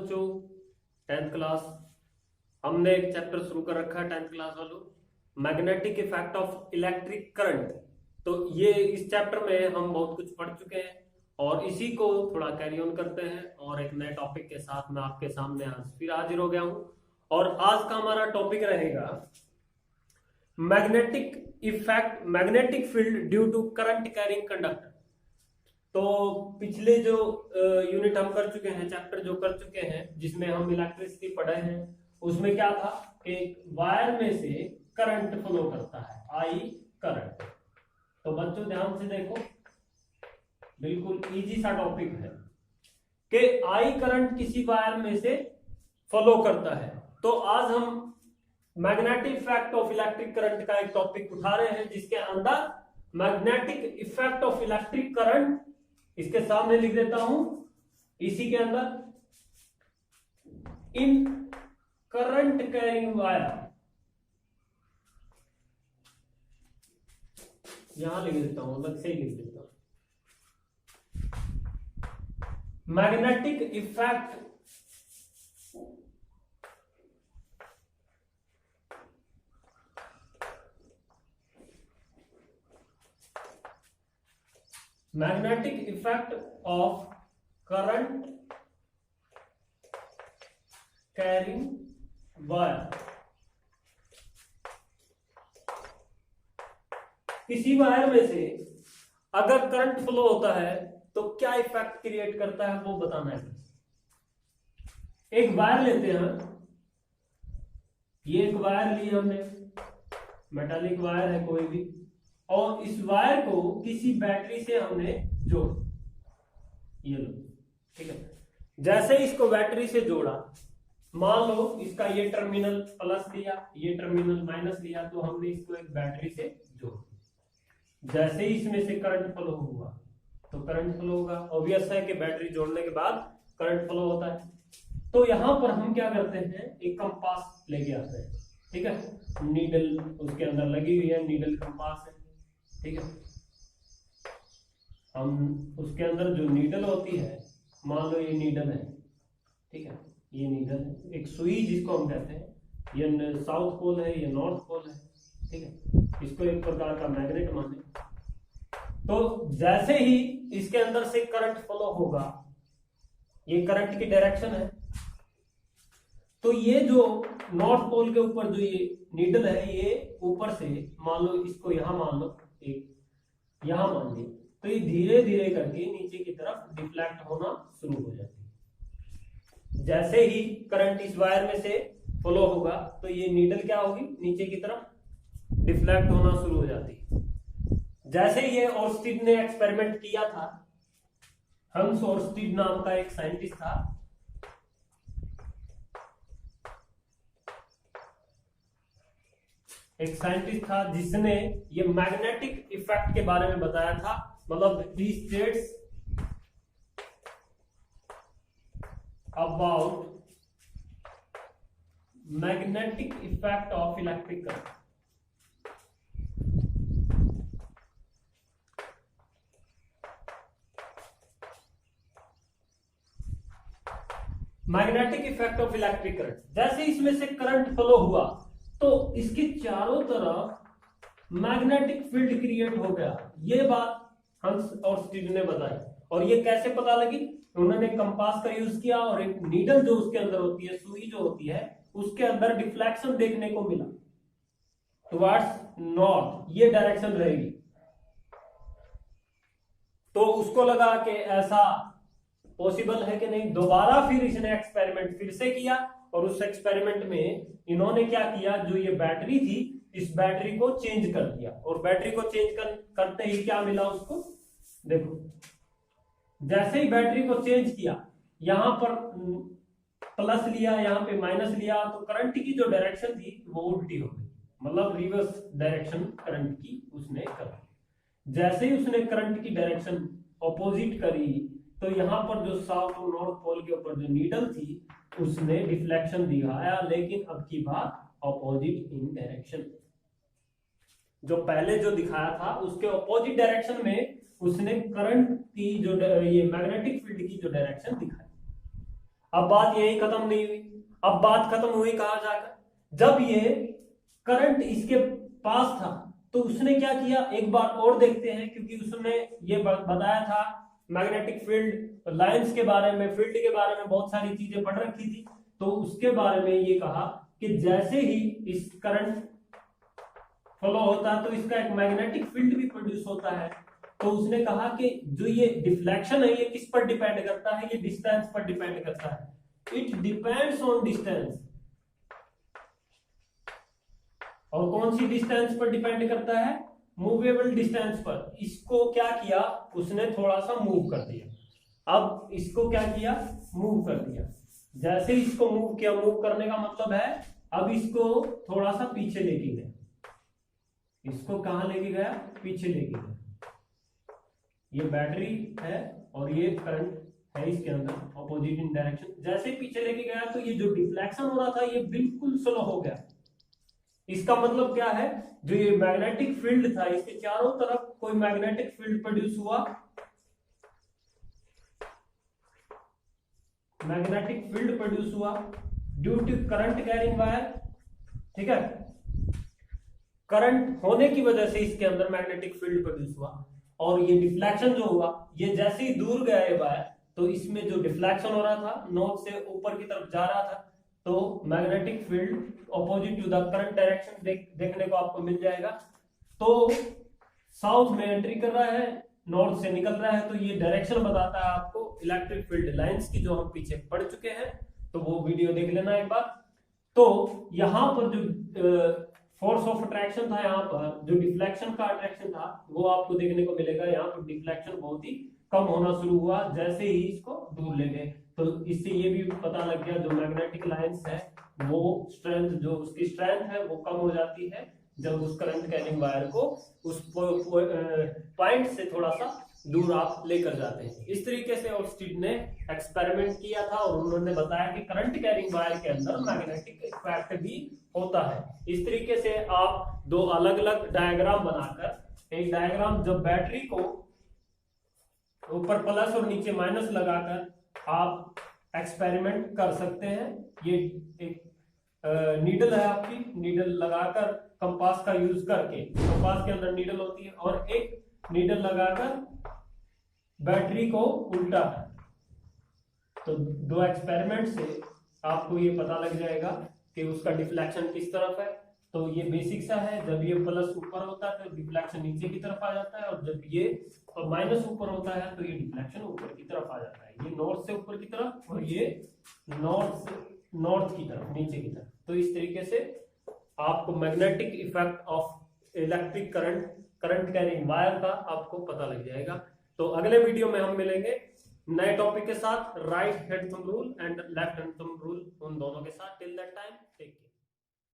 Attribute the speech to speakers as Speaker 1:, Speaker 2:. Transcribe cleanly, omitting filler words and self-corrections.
Speaker 1: बच्चों, 10th class. हमने एक चैप्टर शुरू कर रखा है 10th क्लास वालों, magnetic effect of electric current. तो ये इस चैप्टर में हम बहुत कुछ पढ़ चुके हैं और इसी को थोड़ा कैरी ऑन करते हैं और एक नए टॉपिक के साथ मैं आपके सामने आज फिर हाजिर हो गया हूं। और आज का हमारा टॉपिक रहेगा magnetic field due to current carrying conductor. तो पिछले जो यूनिट हम कर चुके हैं, चैप्टर जो कर चुके हैं जिसमें हम इलेक्ट्रिसिटी पढ़े हैं, उसमें क्या था कि वायर में से करंट फ्लो करता है, आई करंट। तो बच्चों ध्यान से देखो, बिल्कुल इजी सा टॉपिक है कि आई करंट किसी वायर में से फ्लो करता है। तो आज हम magnetic effect of electric current का एक टॉपिक उठा रहे हैं जिसके अंदर magnetic effect of electric current, इसके सामने लिख देता हूं, इसी के अंदर इन करंट कैरिंग वायर, यहां लिख देता हूं, अलग से ही लिख देता हूं, magnetic effect of current carrying wire. किसी वायर में से अगर करंट फ्लो होता है तो क्या इफेक्ट क्रिएट करता है वो बताना है। एक वायर लेते हैं, ये एक वायर ली हमने, मेटालिक वायर है कोई भी, और इस वायर को किसी बैटरी से हमने जोड़ा, ये लो, ठीक है। जैसे इसको बैटरी से जोड़ा, मान लो इसका ये टर्मिनल प्लस लिया, ये टर्मिनल माइनस लिया, तो हमने इसको एक बैटरी से जोड़ा। जैसे ही इसमें से करंट फ्लो हुआ तो करंट फ्लो होगा, ऑब्वियस है कि बैटरी जोड़ने के बाद करंट फ्लो होता है। तो यहां पर हम क्या करते हैं, एक कंपास लेके आते हैं, ठीक है। नीडल उसके अंदर लगी हुई है, नीडल कंपास है, ठीक है। हम उसके अंदर जो नीडल होती है, मान लो ये नीडल है, ठीक है, ये नीडल है, एक सुई जिसको हम कहते हैं, ये साउथ पोल है, ये नॉर्थ पोल है, ठीक है। इसको एक प्रकार का मैग्नेट माने। तो जैसे ही इसके अंदर से करंट फ्लो होगा, ये करंट की डायरेक्शन है, तो ये जो नॉर्थ पोल के ऊपर जो ये नीडल है, ये ऊपर से मान लो इसको यहां मान लो, एक यहां मान ली, तो ये धीरे धीरे करके नीचे की तरफ डिफ्लेक्ट होना शुरू हो जाती है। जैसे ही करंट इस वायर में से फ्लो होगा तो ये नीडल क्या होगी, नीचे की तरफ डिफ्लेक्ट होना शुरू हो जाती है। जैसे ये ओर्स्टिड ने एक्सपेरिमेंट किया था, हंस ओर्स्टिड नाम का एक साइंटिस्ट था, जिसने ये मैग्नेटिक इफेक्ट के बारे में बताया था। मतलब ही states about magnetic effect of electric current. Magnetic effect of electric current, जैसे इसमें से करंट फ्लो हुआ तो इसके चारों तरफ मैग्नेटिक फील्ड क्रिएट हो गया। ये बात हंस और स्टीड ने बताई। और ये कैसे पता लगी, उन्होंने कंपास का यूज किया और एक नीडल जो उसके अंदर होती है, सुई जो होती है, उसके अंदर डिफ्लेक्शन देखने को मिला टुवर्ड्स नॉर्थ, ये डायरेक्शन रहेगी। तो उसको लगा कि ऐसा पॉसिबल है कि नहीं। दोबारा फिर इसने एक्सपेरिमेंट फिर से किया और उस एक्सपेरिमेंट में इन्होंने क्या किया, जो ये बैटरी थी, इस बैटरी को चेंज कर दिया। और बैटरी को चेंज करते ही क्या मिला उसको, देखो, जैसे ही बैटरी को चेंज किया, यहां पर प्लस लिया, यहां पे माइनस लिया, तो करंट की जो डायरेक्शन थी वो उल्टी हो गई, मतलब रिवर्स डायरेक्शन करंट की उसने कर। जैसे ही उसने करंट की डायरेक्शन ऑपोजिट करी, तो यहां पर जो साउथ और नॉर्थ पोल के ऊपर जो नीडल थी उसने डिफ्लेक्शन दिखाया, लेकिन अब की बात ऑपोजिट इन डायरेक्शन। जो पहले जो दिखाया था उसके ऑपोजिट डायरेक्शन में उसने करंट की जो ये मैग्नेटिक फील्ड की जो डायरेक्शन दिखाई। अब बात यही खत्म नहीं हुई, अब बात खत्म हुई कहां जाकर, जब ये करंट इसके पास था तो उसने क्या किया, एक बार और देखते हैं, क्योंकि उसने ये बताया था मैग्नेटिक फील्ड लाइंस के बारे में, फील्ड के बारे में बहुत सारी चीजें पढ़ रखी थी। तो उसके बारे में ये कहा कि जैसे ही इस करंट फ्लो होता है तो इसका एक मैग्नेटिक फील्ड भी प्रोड्यूस होता है। तो उसने कहा कि जो ये डिफ्लेक्शन है ये किस पर डिपेंड करता है, ये डिस्टेंस पर डिपेंड करता है, इट डिपेंड्स ऑन डिस्टेंस। और कौन सी डिस्टेंस पर डिपेंड करता है, मूवेबल डिस्टेंस पर। इसको क्या किया उसने, थोड़ा सा मूव कर दिया। अब इसको क्या किया, मूव कर दिया। जैसे इसको मूव किया, मूव करने का मतलब है अब इसको थोड़ा सा पीछे लेके गया, इसको कहां लेके गया, पीछे लेके गया। ये बैटरी है और ये करंट है इसके अंदर ऑपोजिट इन डायरेक्शन। जैसे पीछे लेके गया तो ये जो डिफ्लेक्शन हो रहा था ये बिल्कुल स्लो हो गया। इसका मतलब क्या है, जो ये मैग्नेटिक फील्ड था इसके चारों तरफ कोई मैग्नेटिक फील्ड प्रोड्यूस हुआ, मैग्नेटिक फील्ड प्रोड्यूस हुआ due to current carrying wire. ठीक है, करंट होने की वजह से इसके अंदर मैग्नेटिक फील्ड प्रोड्यूस हुआ। और ये डिफ्लेक्शन जो हुआ, ये जैसे ही दूर गया ये वायर तो इसमें जो डिफ्लेक्शन हो रहा था, नॉर्थ से ऊपर की तरफ जा रहा था, तो magnetic field opposite to the current direction देखने को आपको मिल जाएगा। तो साउथ में एंट्री कर रहा है, नॉर्थ से निकल रहा है, तो ये डायरेक्शन बताता है आपको इलेक्ट्रिक फील्ड लाइंस की, जो हम पीछे पढ़ चुके हैं, तो वो वीडियो देख लेना एक बार। तो यहां पर जो फोर्स ऑफ अट्रैक्शन था, यहाँ पर जो डिफ्लेक्शन का अट्रैक्शन था वो आपको देखने को मिलेगा। यहाँ पर डिफ्लेक्शन बहुत ही कम होना शुरू हुआ जैसे ही इसको दूर ले गए। तो इससे ये भी पता लग गया जो मैग्नेटिक लाइंस है वो स्ट्रेंथ, जो उसकी स्ट्रेंथ है वो कम हो जाती है जब उस करंट कैरिंग वायर को उस पॉइंट से थोड़ा सा दूर आप लेकर जाते हैं। इस तरीके से ऑर्स्टीड ने एक्सपेरिमेंट किया था और उन्होंने बताया कि करंट कैरिंग वायर के अंदर मैग्नेटिक इफेक्ट भी होता है। इस तरीके से आप दो अलग अलग डायग्राम बनाकर, एक डायग्राम जब बैटरी को ऊपर प्लस और नीचे माइनस लगाकर आप एक्सपेरिमेंट कर सकते हैं। ये एक नीडल है आपकी, नीडल लगाकर कंपास का यूज करके, कंपास के अंदर नीडल होती है, और एक नीडल लगाकर बैटरी को उल्टा है। तो दो एक्सपेरिमेंट से आपको ये पता लग जाएगा कि उसका डिफ्लेक्शन किस तरफ है। तो ये बेसिक सा है, जब ये प्लस ऊपर होता है तो डिफ्लेक्शन नीचे की तरफ आ जाता है, और जब ये माइनस ऊपर होता है तो ये डिफ्लेक्शन ऊपर की तरफ आ जाता है। ये नॉर्थ से ऊपर की तरफ और ये नॉर्थ की तरफ, नीचे की तरफ। तो इस तरीके से आपको magnetic effect of electric current carrying wire का आपको पता लग जाएगा। तो अगले वीडियो में हम मिलेंगे नए टॉपिक के साथ, right hand thumb rule and left hand thumb rule, उन दोनों के साथ। Till that time take care.